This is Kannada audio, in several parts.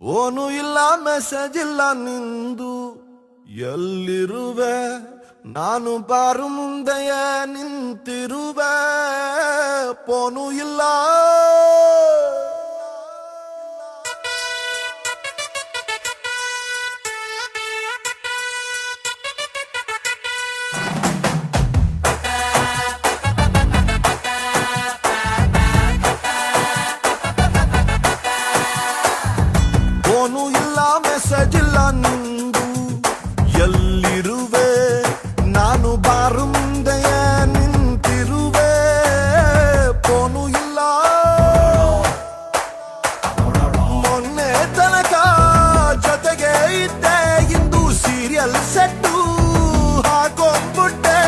ಫೋನು ಇಲ್ಲ ಮೆಸೇಜ್ ಇಲ್ಲ ನಿಂದು ಎಲ್ಲಿರುವೆ ನಾನು ಬಾರು ಮುಂದೆಯ ನಿಂತಿರುವೆ ಫೋನು ಇಲ್ಲ ಫೋನು ಇಲ್ಲ ಮೆಸೇಜ್ ಇಲ್ಲ ನಿಂದು ಎಲ್ಲಿರುವೆ ನಾನು ಬಾರು ಮುಂದೆಯ ನಿಂತಿರುವೆ ಫೋನು ಇಲ್ಲ ಮೊನ್ನೆ ತನಕ ಜೊತೆಗೆ ಇದ್ದೆ ಇಂದು ಸೀರಿಯಲ್ ಸೆಟ್ಟು ಹಾಕೊಂಡ್ಬಿಟ್ಟೆ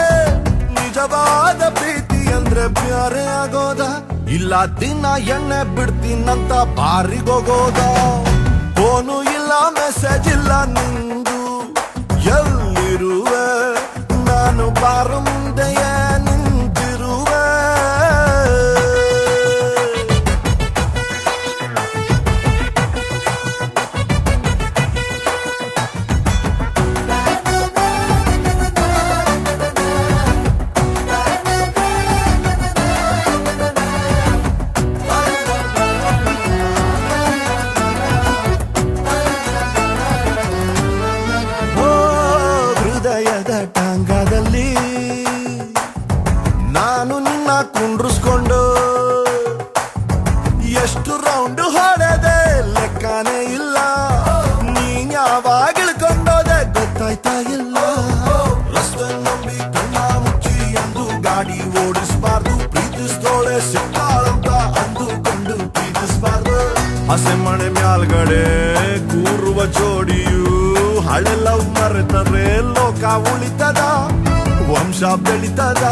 ನಿಜವಾದ ಪ್ರೀತಿ ಅಂದ್ರೆ ಬ್ಯಾರೆ ಆಗೋದ ಇಲ್ಲ ದಿನ ಎಣ್ಣೆ ಬಿಡ್ತೀನಂತ ಬಾರಿಗೋಗೋದ ಫೋನು ಇಲ್ಲ ಮೆಸೇಜ್ ಇಲ್ಲ ನಿಂದು ಎಲ್ಲಿರುವೆ ನಾನು ಬಾರು ಮುಂದೆಯ ನಿಂತಿರುವೆ ಹೃದಯದ ಟಾಂಗದಲ್ಲಿ ನಾನು ನಿನ್ನ ಕುಂಡ್ರಿಸ್ಕೊಂಡು ಎಷ್ಟು ರೌಂಡ್ ಹೊಡೆದೆ ಲೆಕ್ಕನೇ ಇಲ್ಲ ನೀನ್ ಯಾವಾಗ ಇಳ್ಕೊಂಡೋದೆ ಗೊತ್ತಾಯ್ತಾ ಇಲ್ಲ ರಸ್ತೆ ನಂಬಿ ಕಣ್ಣ ಮುಚ್ಚಿ ಎಂದು ಗಾಡಿ ಓಡಿಸಬಾರ್ದು ಪ್ರೀತಿಸ್ತೋಳೆ ಸಿಕ್ಕಾಳಂತ ಅಂದುಕೊಂಡು ಪ್ರೀತಿಸಬಾರ್ದು ಹಸೆ ಮಳೆ ಮ್ಯಾಲ್ಗಡೆ ಕೂರುವ ಜೋಡಿಯು ಹಳೆ ಲವ್ ಮರೆತರೆ ಲೋಕ ಉಳಿತದ ವಂಶ ಬೆಳಿತದ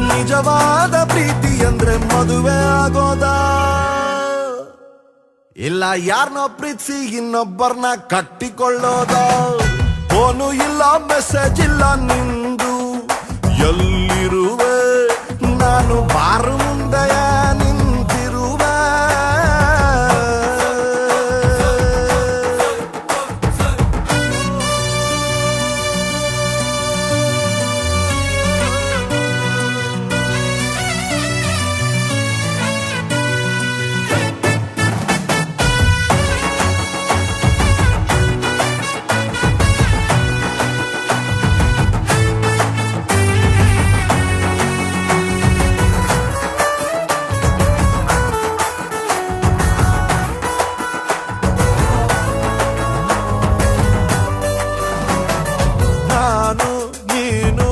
ನಿಜವಾದ ಪ್ರೀತಿ ಅಂದ್ರೆ ಮದುವೆ ಆಗೋದ ಇಲ್ಲ ಯಾರನ್ನೋ ಪ್ರೀತಿಸಿ ಇನ್ನೊಬ್ಬರನ್ನ ಕಟ್ಟಿಕೊಳ್ಳೋದ ಫೋನು ಇಲ್ಲ ಮೆಸೇಜ್ ಇಲ್ಲ ನಿಂದು ಎಲ್ಲಿರುವೆ ನಾನು ಬಾರು ಮುಂದೆಯ ನಿಂತಿರುವೆ ನಾನು ನೀನು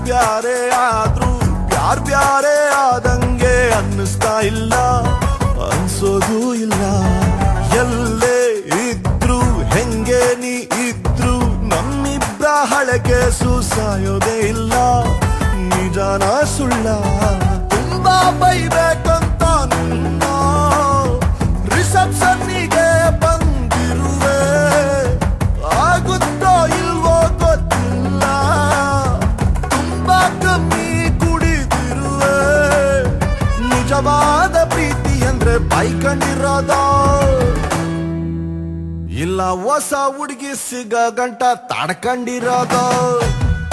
ಬ್ಯಾರೆ ಆದ್ರೂ ಬ್ಯಾರೆ ಆದಂಗೆ ಅನ್ನಿಸ್ತಾ ಇಲ್ಲ ಅನ್ಸೋದು ಇಲ್ಲ ಎಲ್ಲೇ ಇದ್ರು ಹೆಂಗೆ ನೀ ಇದ್ರು ನಮ್ಮಿಬ್ರ ಹಳಕೆ ಸಾಯೋದೇ ಇಲ್ಲ ನಿಜಾನ ಸುಳ್ಳ ತುಂಬಾ ಬೈಬೇಕಂತ ನಿನ್ನ ರಿಸೆಪ್ಷನ್ನಿಗೆ ಬಂದಿರುವೆ ಆಗುತ್ತೋ ಇಲ್ವೋ ಗೊತ್ತಿಲ್ಲ ತುಂಬಾ ಕಮ್ಮಿ ಕುಡಿದಿರುವೆ ನಿಜವಾದ ಪ್ರೀತಿ ಅಂದ್ರೆ ಬೈಕಂಡಿರೋದ ಇಲ್ಲ ಹೊಸ ಹುಡುಗಿ ಸಿಗ ಗಂಟ ತಡ್ಕೊಂಡಿರೋದ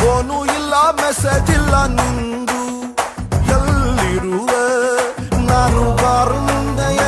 ಫೋನು ಇಲ್ಲ ಮೆಸೇಜ್ ಇಲ್ಲ ನಿಂದು ಎಲ್ಲಿರುವೆ ನಾನು ಬಾರು ಮುಂದೆಯ